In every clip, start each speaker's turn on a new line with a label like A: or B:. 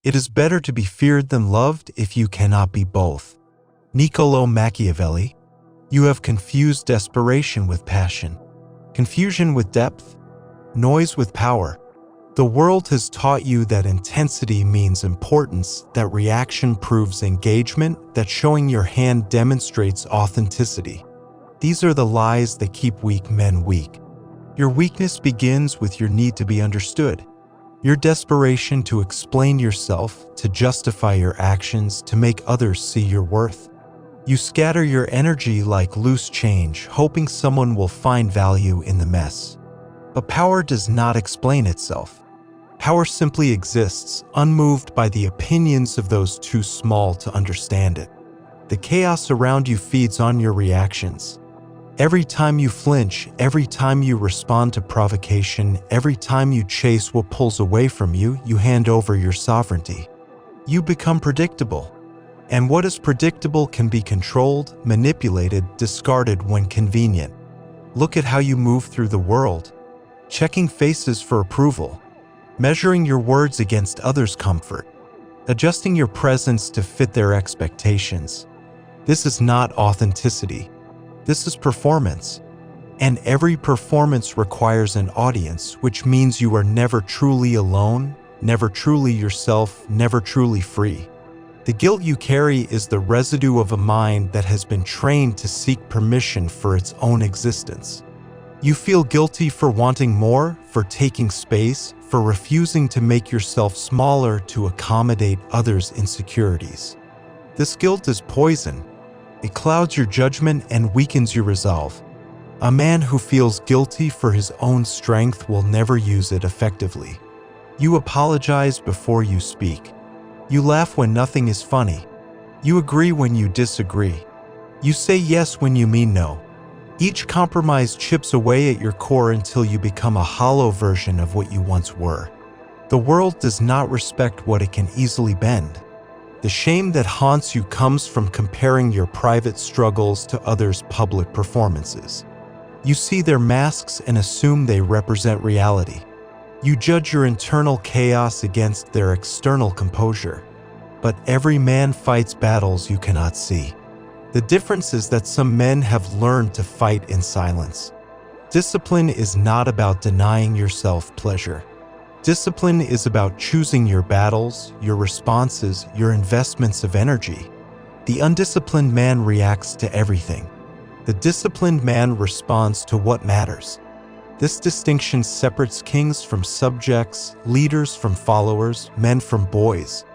A: It is better to be feared than loved if you cannot be both. Niccolò Machiavelli. You have confused desperation with passion, confusion with depth, noise with power. The world has taught you that intensity means importance, that reaction proves engagement, that showing your hand demonstrates authenticity. These are the lies that keep weak men weak. Your weakness begins with your need to be understood. Your desperation to explain yourself, to justify your actions, to make others see your worth. You scatter your energy like loose change, hoping someone will find value in the mess. But power does not explain itself. Power simply exists, unmoved by the opinions of those too small to understand it. The chaos around you feeds on your reactions. Every time you flinch, every time you respond to provocation, every time you chase what pulls away from you, you hand over your sovereignty. You become predictable. And what is predictable can be controlled, manipulated, discarded when convenient. Look at how you move through the world, checking faces for approval, measuring your words against others' comfort, adjusting your presence to fit their expectations. This is not authenticity. This is performance. And every performance requires an audience, which means you are never truly alone, never truly yourself, never truly free. The guilt you carry is the residue of a mind that has been trained to seek permission for its own existence. You feel guilty for wanting more, for taking space, for refusing to make yourself smaller to accommodate others' insecurities. This guilt is poison. It clouds your judgment and weakens your resolve. A man who feels guilty for his own strength will never use it effectively. You apologize before you speak. You laugh when nothing is funny. You agree when you disagree. You say yes when you mean no. Each compromise chips away at your core until you become a hollow version of what you once were. The world does not respect what it can easily bend. The shame that haunts you comes from comparing your private struggles to others' public performances. You see their masks and assume they represent reality. You judge your internal chaos against their external composure. But every man fights battles you cannot see. The difference is that some men have learned to fight in silence. Discipline is not about denying yourself pleasure. Discipline is about choosing your battles, your responses, your investments of energy. The undisciplined man reacts to everything. The disciplined man responds to what matters. This distinction separates kings from subjects, leaders from followers, men from boys.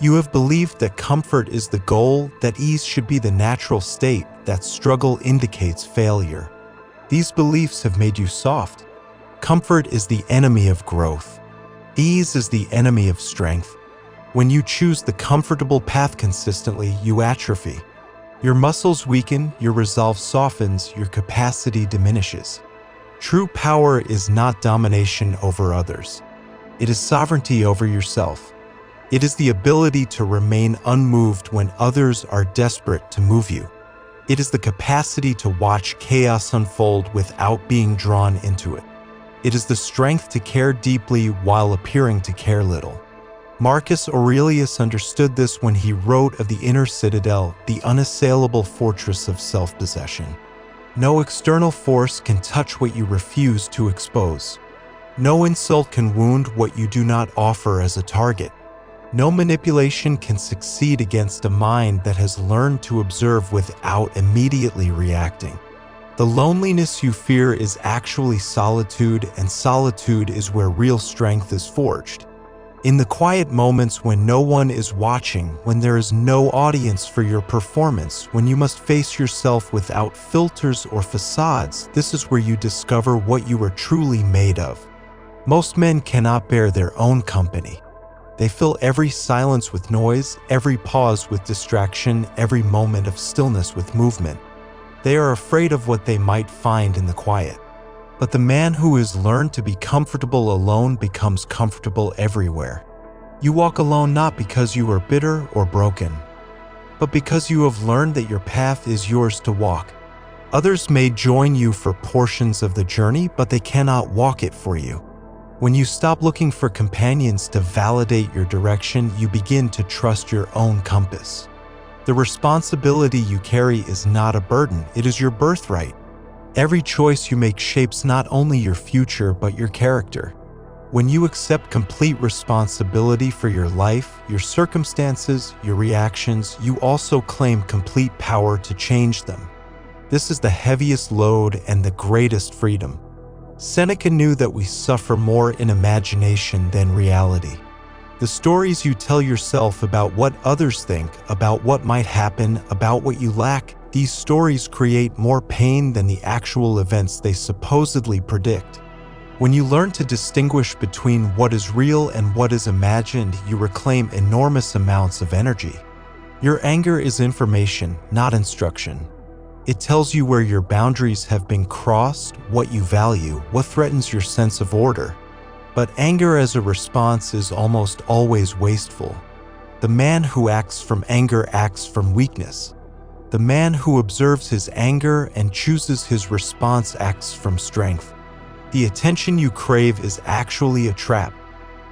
A: You have believed that comfort is the goal, that ease should be the natural state, that struggle indicates failure. These beliefs have made you soft. Comfort is the enemy of growth. Ease is the enemy of strength. When you choose the comfortable path consistently, you atrophy. Your muscles weaken, your resolve softens, your capacity diminishes. True power is not domination over others. It is sovereignty over yourself. It is the ability to remain unmoved when others are desperate to move you. It is the capacity to watch chaos unfold without being drawn into it. It is the strength to care deeply while appearing to care little. Marcus Aurelius understood this when he wrote of the inner citadel, the unassailable fortress of self-possession. No external force can touch what you refuse to expose. No insult can wound what you do not offer as a target. No manipulation can succeed against a mind that has learned to observe without immediately reacting. The loneliness you fear is actually solitude, and solitude is where real strength is forged. In the quiet moments when no one is watching, when there is no audience for your performance, when you must face yourself without filters or facades, this is where you discover what you are truly made of. Most men cannot bear their own company. They fill every silence with noise, every pause with distraction, every moment of stillness with movement. They are afraid of what they might find in the quiet. But the man who has learned to be comfortable alone becomes comfortable everywhere. You walk alone not because you are bitter or broken, but because you have learned that your path is yours to walk. Others may join you for portions of the journey, but they cannot walk it for you. When you stop looking for companions to validate your direction, you begin to trust your own compass. The responsibility you carry is not a burden, it is your birthright. Every choice you make shapes not only your future, but your character. When you accept complete responsibility for your life, your circumstances, your reactions, you also claim complete power to change them. This is the heaviest load and the greatest freedom. Seneca knew that we suffer more in imagination than reality. The stories you tell yourself about what others think, about what might happen, about what you lack, these stories create more pain than the actual events they supposedly predict. When you learn to distinguish between what is real and what is imagined, you reclaim enormous amounts of energy. Your anger is information, not instruction. It tells you where your boundaries have been crossed, what you value, what threatens your sense of order. But anger as a response is almost always wasteful. The man who acts from anger acts from weakness. The man who observes his anger and chooses his response acts from strength. The attention you crave is actually a trap.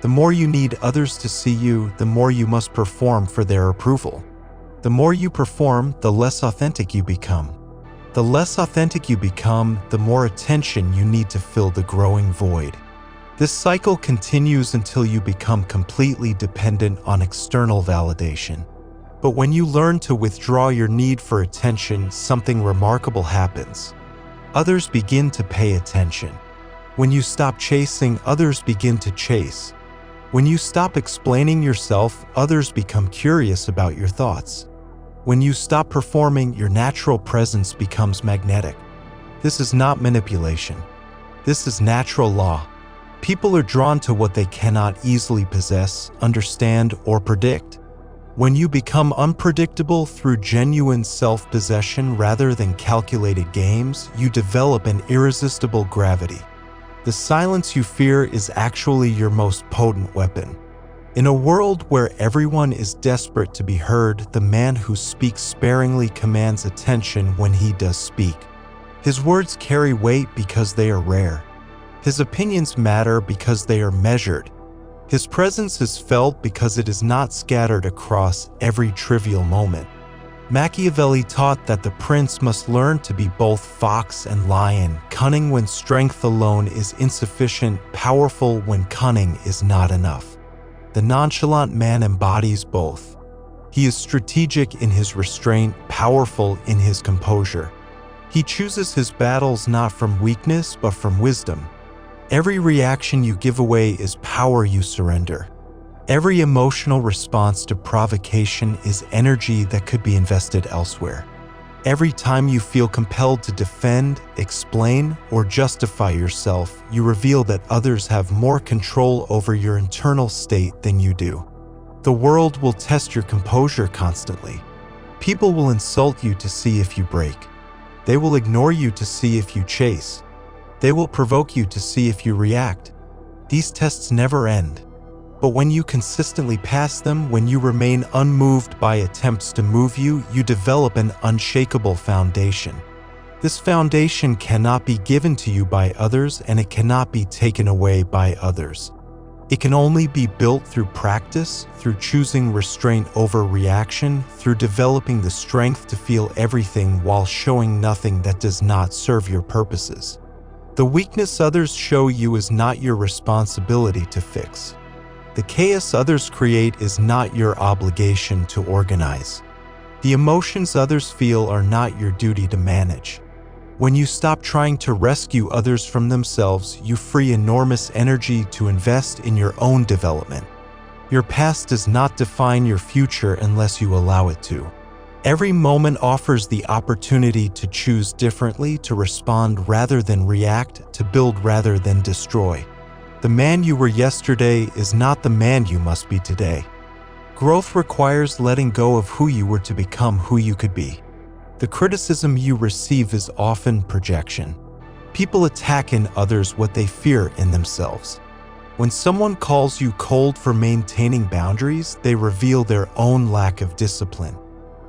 A: The more you need others to see you, the more you must perform for their approval. The more you perform, the less authentic you become. The less authentic you become, the more attention you need to fill the growing void. This cycle continues until you become completely dependent on external validation. But when you learn to withdraw your need for attention, something remarkable happens. Others begin to pay attention. When you stop chasing, others begin to chase. When you stop explaining yourself, others become curious about your thoughts. When you stop performing, your natural presence becomes magnetic. This is not manipulation. This is natural law. People are drawn to what they cannot easily possess, understand, or predict. When you become unpredictable through genuine self-possession rather than calculated games, you develop an irresistible gravity. The silence you fear is actually your most potent weapon. In a world where everyone is desperate to be heard, the man who speaks sparingly commands attention when he does speak. His words carry weight because they are rare. His opinions matter because they are measured. His presence is felt because it is not scattered across every trivial moment. Machiavelli taught that the prince must learn to be both fox and lion, cunning when strength alone is insufficient, powerful when cunning is not enough. The nonchalant man embodies both. He is strategic in his restraint, powerful in his composure. He chooses his battles not from weakness, but from wisdom. Every reaction you give away is power you surrender. Every emotional response to provocation is energy that could be invested elsewhere. Every time you feel compelled to defend, explain, or justify yourself, you reveal that others have more control over your internal state than you do. The world will test your composure constantly. People will insult you to see if you break. They will ignore you to see if you chase. They will provoke you to see if you react. These tests never end. But when you consistently pass them, when you remain unmoved by attempts to move you, you develop an unshakable foundation. This foundation cannot be given to you by others, and it cannot be taken away by others. It can only be built through practice, through choosing restraint over reaction, through developing the strength to feel everything while showing nothing that does not serve your purposes. The weakness others show you is not your responsibility to fix. The chaos others create is not your obligation to organize. The emotions others feel are not your duty to manage. When you stop trying to rescue others from themselves, you free enormous energy to invest in your own development. Your past does not define your future unless you allow it to. Every moment offers the opportunity to choose differently, to respond rather than react, to build rather than destroy. The man you were yesterday is not the man you must be today. Growth requires letting go of who you were to become who you could be. The criticism you receive is often projection. People attack in others what they fear in themselves. When someone calls you cold for maintaining boundaries, they reveal their own lack of discipline.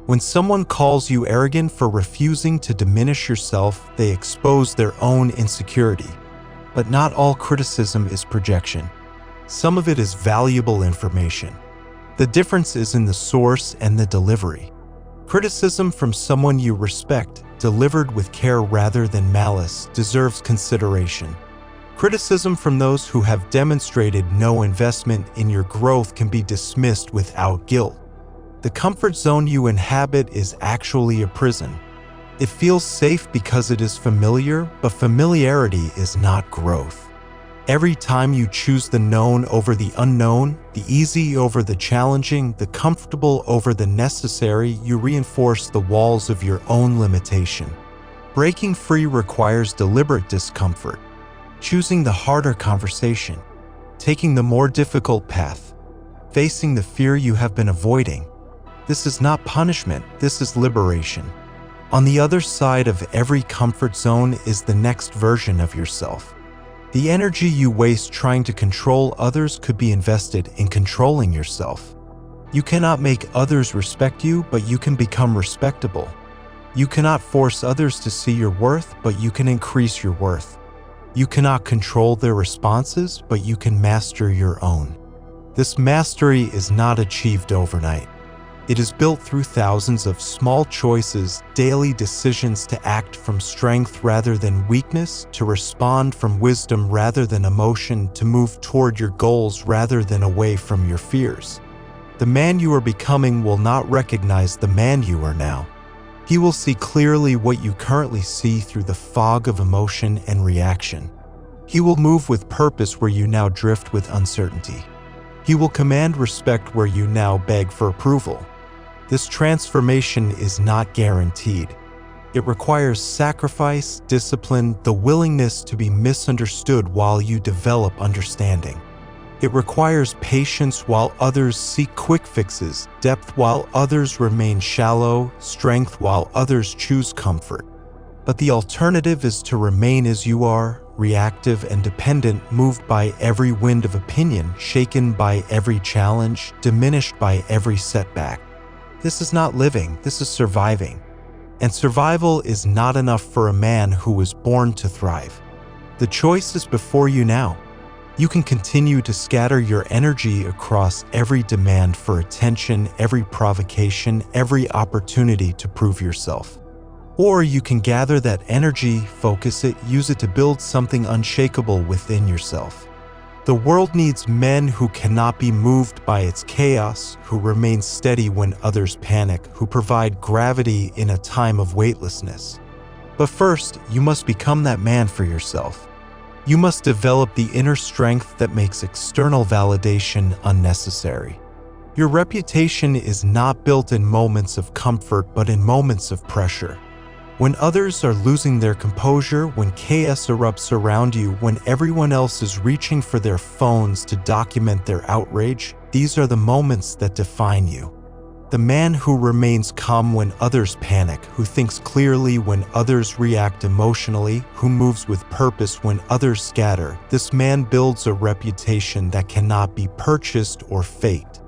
A: When someone calls you arrogant for refusing to diminish yourself, they expose their own insecurity. But not all criticism is projection. Some of it is valuable information. The difference is in the source and the delivery. Criticism from someone you respect, delivered with care rather than malice, deserves consideration. Criticism from those who have demonstrated no investment in your growth can be dismissed without guilt. The comfort zone you inhabit is actually a prison. It feels safe because it is familiar, but familiarity is not growth. Every time you choose the known over the unknown, the easy over the challenging, the comfortable over the necessary, you reinforce the walls of your own limitation. Breaking free requires deliberate discomfort, choosing the harder conversation, taking the more difficult path, facing the fear you have been avoiding. This is not punishment, this is liberation. On the other side of every comfort zone is the next version of yourself. The energy you waste trying to control others could be invested in controlling yourself. You cannot make others respect you, but you can become respectable. You cannot force others to see your worth, but you can increase your worth. You cannot control their responses, but you can master your own. This mastery is not achieved overnight. It is built through thousands of small choices, daily decisions to act from strength rather than weakness, to respond from wisdom rather than emotion, to move toward your goals rather than away from your fears. The man you are becoming will not recognize the man you are now. He will see clearly what you currently see through the fog of emotion and reaction. He will move with purpose where you now drift with uncertainty. He will command respect where you now beg for approval. This transformation is not guaranteed. It requires sacrifice, discipline, the willingness to be misunderstood while you develop understanding. It requires patience while others seek quick fixes, depth while others remain shallow, strength while others choose comfort. But the alternative is to remain as you are, reactive and dependent, moved by every wind of opinion, shaken by every challenge, diminished by every setback. This is not living, this is surviving. And survival is not enough for a man who was born to thrive. The choice is before you now. You can continue to scatter your energy across every demand for attention, every provocation, every opportunity to prove yourself. Or you can gather that energy, focus it, use it to build something unshakable within yourself. The world needs men who cannot be moved by its chaos, who remain steady when others panic, who provide gravity in a time of weightlessness. But first, you must become that man for yourself. You must develop the inner strength that makes external validation unnecessary. Your reputation is not built in moments of comfort, but in moments of pressure. When others are losing their composure, when chaos erupts around you, when everyone else is reaching for their phones to document their outrage, these are the moments that define you. The man who remains calm when others panic, who thinks clearly when others react emotionally, who moves with purpose when others scatter, this man builds a reputation that cannot be purchased or faked.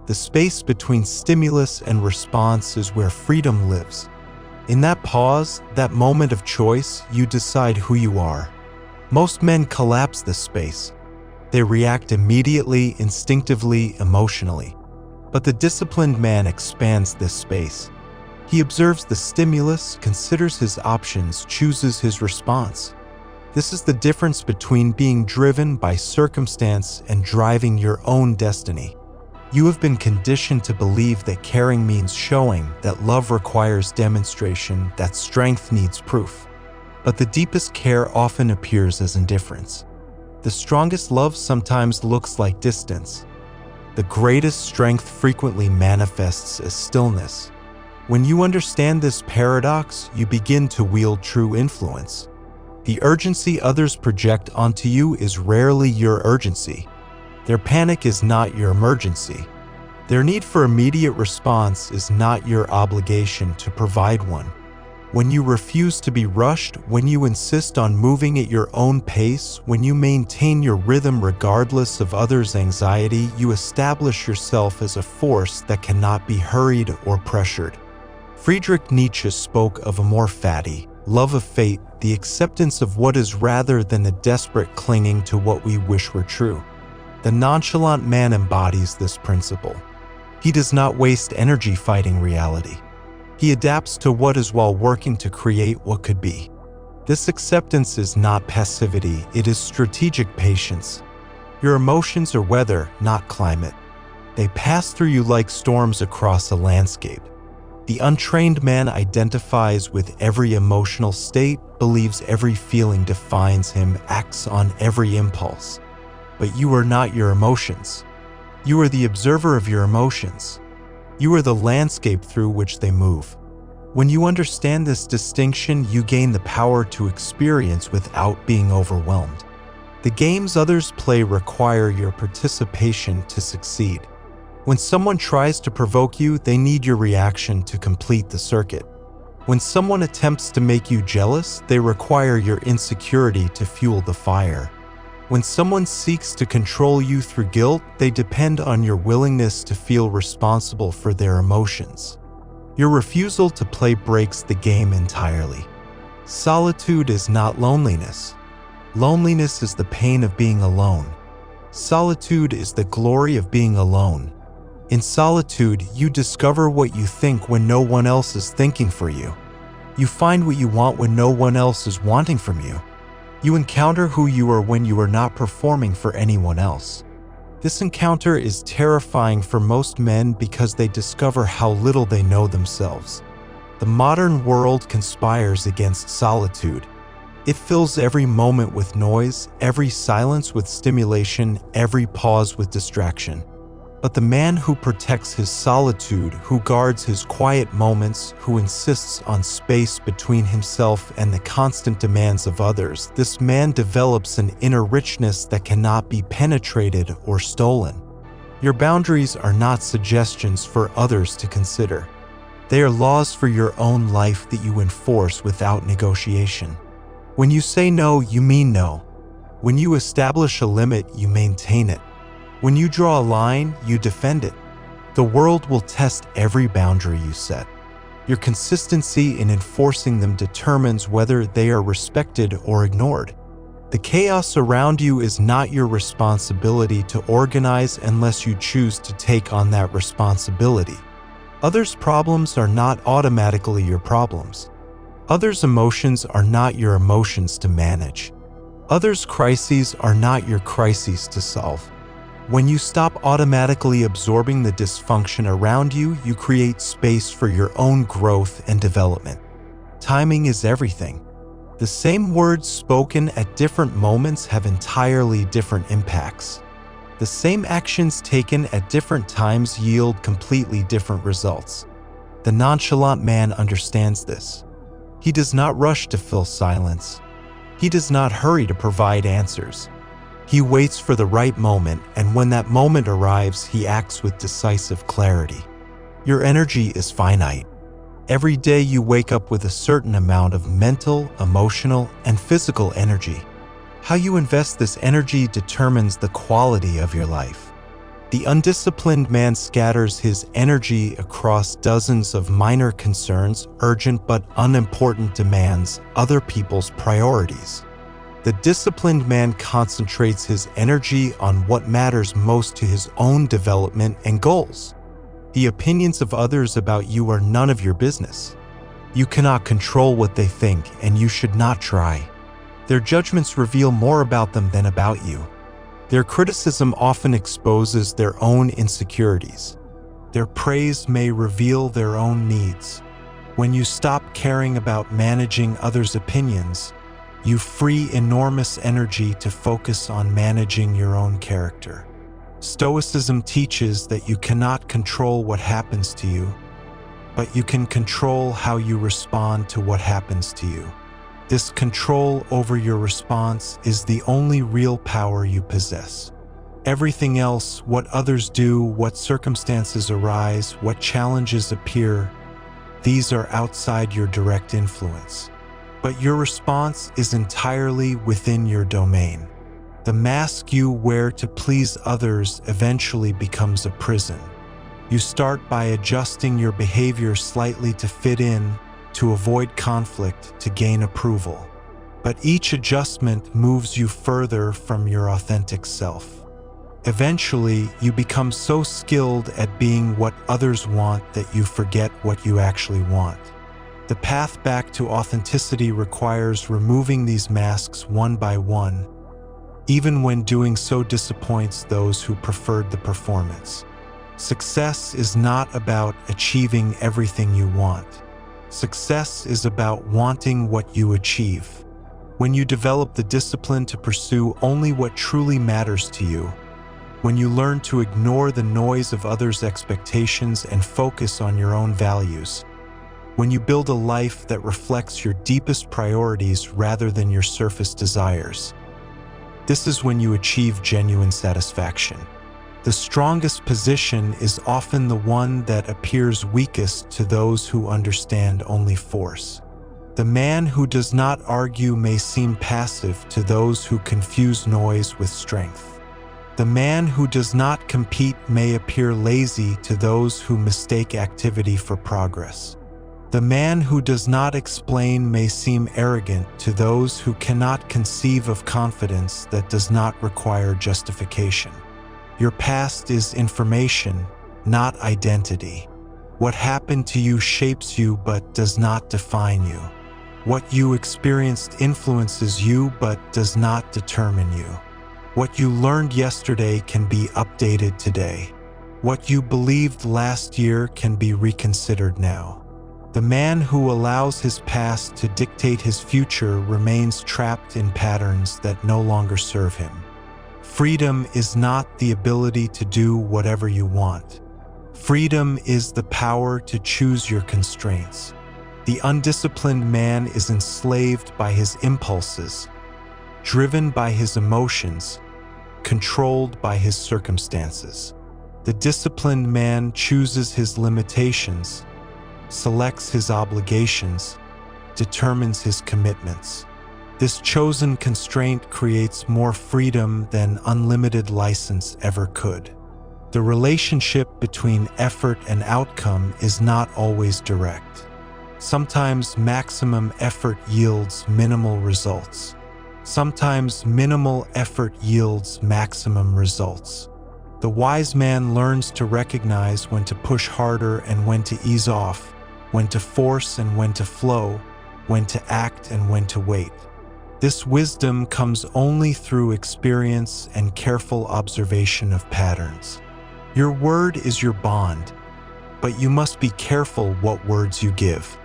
A: The space between stimulus and response is where freedom lives. In that pause, that moment of choice, you decide who you are. Most men collapse this space. They react immediately, instinctively, emotionally. But the disciplined man expands this space. He observes the stimulus, considers his options, chooses his response. This is the difference between being driven by circumstance and driving your own destiny. You have been conditioned to believe that caring means showing, that love requires demonstration, that strength needs proof. But the deepest care often appears as indifference. The strongest love sometimes looks like distance. The greatest strength frequently manifests as stillness. When you understand this paradox, you begin to wield true influence. The urgency others project onto you is rarely your urgency. Their panic is not your emergency. Their need for immediate response is not your obligation to provide one. When you refuse to be rushed, when you insist on moving at your own pace, when you maintain your rhythm regardless of others' anxiety, you establish yourself as a force that cannot be hurried or pressured. Friedrich Nietzsche spoke of amor fati, love of fate, the acceptance of what is rather than the desperate clinging to what we wish were true. The nonchalant man embodies this principle. He does not waste energy fighting reality. He adapts to what is while working to create what could be. This acceptance is not passivity, it is strategic patience. Your emotions are weather, not climate. They pass through you like storms across a landscape. The untrained man identifies with every emotional state, believes every feeling defines him, acts on every impulse. But you are not your emotions. You are the observer of your emotions. You are the landscape through which they move. When you understand this distinction, you gain the power to experience without being overwhelmed. The games others play require your participation to succeed. When someone tries to provoke you, they need your reaction to complete the circuit. When someone attempts to make you jealous, they require your insecurity to fuel the fire. When someone seeks to control you through guilt, they depend on your willingness to feel responsible for their emotions. Your refusal to play breaks the game entirely. Solitude is not loneliness. Loneliness is the pain of being alone. Solitude is the glory of being alone. In solitude, you discover what you think when no one else is thinking for you. You find what you want when no one else is wanting from you. You encounter who you are when you are not performing for anyone else. This encounter is terrifying for most men because they discover how little they know themselves. The modern world conspires against solitude. It fills every moment with noise, every silence with stimulation, every pause with distraction. But the man who protects his solitude, who guards his quiet moments, who insists on space between himself and the constant demands of others, this man develops an inner richness that cannot be penetrated or stolen. Your boundaries are not suggestions for others to consider. They are laws for your own life that you enforce without negotiation. When you say no, you mean no. When you establish a limit, you maintain it. When you draw a line, you defend it. The world will test every boundary you set. Your consistency in enforcing them determines whether they are respected or ignored. The chaos around you is not your responsibility to organize unless you choose to take on that responsibility. Others' problems are not automatically your problems. Others' emotions are not your emotions to manage. Others' crises are not your crises to solve. When you stop automatically absorbing the dysfunction around you, you create space for your own growth and development. Timing is everything. The same words spoken at different moments have entirely different impacts. The same actions taken at different times yield completely different results. The nonchalant man understands this. He does not rush to fill silence. He does not hurry to provide answers. He waits for the right moment, and when that moment arrives, he acts with decisive clarity. Your energy is finite. Every day you wake up with a certain amount of mental, emotional, and physical energy. How you invest this energy determines the quality of your life. The undisciplined man scatters his energy across dozens of minor concerns, urgent but unimportant demands, other people's priorities. The disciplined man concentrates his energy on what matters most to his own development and goals. The opinions of others about you are none of your business. You cannot control what they think, and you should not try. Their judgments reveal more about them than about you. Their criticism often exposes their own insecurities. Their praise may reveal their own needs. When you stop caring about managing others' opinions, you free enormous energy to focus on managing your own character. Stoicism teaches that you cannot control what happens to you, but you can control how you respond to what happens to you. This control over your response is the only real power you possess. Everything else, what others do, what circumstances arise, what challenges appear, these are outside your direct influence. But your response is entirely within your domain. The mask you wear to please others eventually becomes a prison. You start by adjusting your behavior slightly to fit in, to avoid conflict, to gain approval. But each adjustment moves you further from your authentic self. Eventually, you become so skilled at being what others want that you forget what you actually want. The path back to authenticity requires removing these masks one by one, even when doing so disappoints those who preferred the performance. Success is not about achieving everything you want. Success is about wanting what you achieve. When you develop the discipline to pursue only what truly matters to you, when you learn to ignore the noise of others' expectations and focus on your own values, when you build a life that reflects your deepest priorities rather than your surface desires, this is when you achieve genuine satisfaction. The strongest position is often the one that appears weakest to those who understand only force. The man who does not argue may seem passive to those who confuse noise with strength. The man who does not compete may appear lazy to those who mistake activity for progress. The man who does not explain may seem arrogant to those who cannot conceive of confidence that does not require justification. Your past is information, not identity. What happened to you shapes you but does not define you. What you experienced influences you but does not determine you. What you learned yesterday can be updated today. What you believed last year can be reconsidered now. The man who allows his past to dictate his future remains trapped in patterns that no longer serve him. Freedom is not the ability to do whatever you want. Freedom is the power to choose your constraints. The undisciplined man is enslaved by his impulses, driven by his emotions, controlled by his circumstances. The disciplined man chooses his limitations, selects his obligations, determines his commitments. This chosen constraint creates more freedom than unlimited license ever could. The relationship between effort and outcome is not always direct. Sometimes maximum effort yields minimal results. Sometimes minimal effort yields maximum results. The wise man learns to recognize when to push harder and when to ease off, when to force and when to flow, when to act and when to wait. This wisdom comes only through experience and careful observation of patterns. Your word is your bond, but you must be careful what words you give.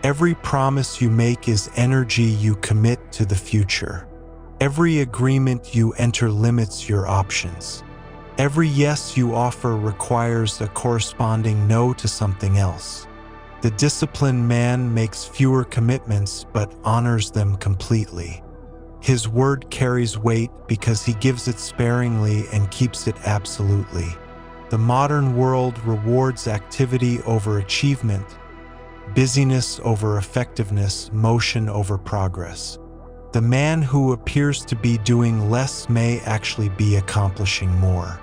A: Every promise you make is energy you commit to the future. Every agreement you enter limits your options. Every yes you offer requires a corresponding no to something else. The disciplined man makes fewer commitments but honors them completely. His word carries weight because he gives it sparingly and keeps it absolutely. The modern world rewards activity over achievement, busyness over effectiveness, motion over progress. The man who appears to be doing less may actually be accomplishing more.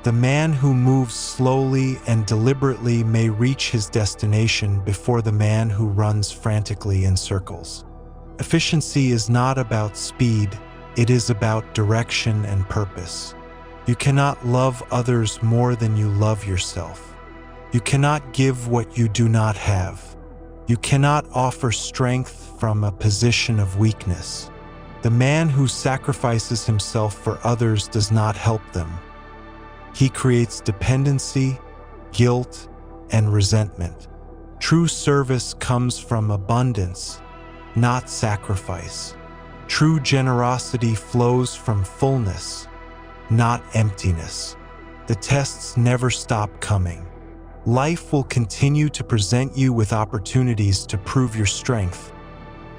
A: The man who moves slowly and deliberately may reach his destination before the man who runs frantically in circles. Efficiency is not about speed, it is about direction and purpose. You cannot love others more than you love yourself. You cannot give what you do not have. You cannot offer strength from a position of weakness. The man who sacrifices himself for others does not help them. He creates dependency, guilt, and resentment. True service comes from abundance, not sacrifice. True generosity flows from fullness, not emptiness. The tests never stop coming. Life will continue to present you with opportunities to prove your strength,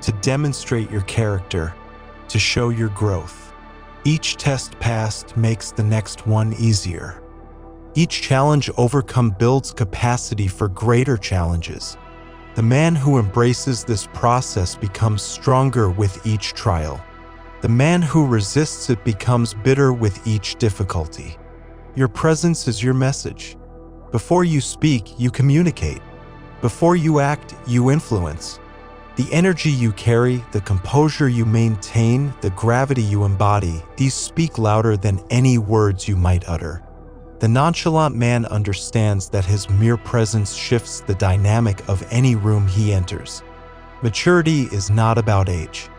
A: to demonstrate your character, to show your growth. Each test passed makes the next one easier. Each challenge overcome builds capacity for greater challenges. The man who embraces this process becomes stronger with each trial. The man who resists it becomes bitter with each difficulty. Your presence is your message. Before you speak, you communicate. Before you act, you influence. The energy you carry, the composure you maintain, the gravity you embody, these speak louder than any words you might utter. The nonchalant man understands that his mere presence shifts the dynamic of any room he enters. Maturity is not about age.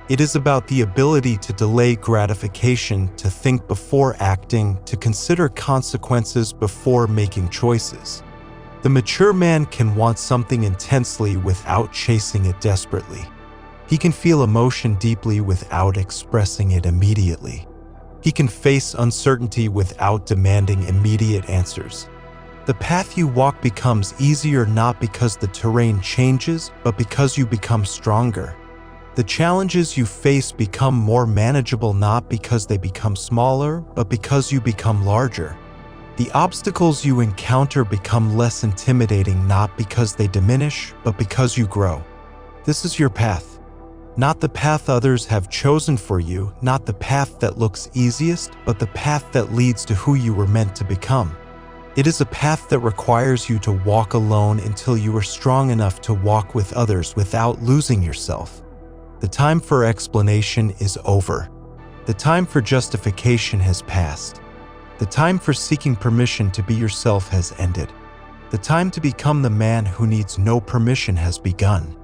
A: It is about the ability to delay gratification, to think before acting, to consider consequences before making choices. The mature man can want something intensely without chasing it desperately. He can feel emotion deeply without expressing it immediately. He can face uncertainty without demanding immediate answers. The path you walk becomes easier not because the terrain changes, but because you become stronger. The challenges you face become more manageable not because they become smaller, but because you become larger. The obstacles you encounter become less intimidating not because they diminish, but because you grow. This is your path. Not the path others have chosen for you, not the path that looks easiest, but the path that leads to who you were meant to become. It is a path that requires you to walk alone until you are strong enough to walk with others without losing yourself. The time for explanation is over. The time for justification has passed. The time for seeking permission to be yourself has ended. The time to become the man who needs no permission has begun.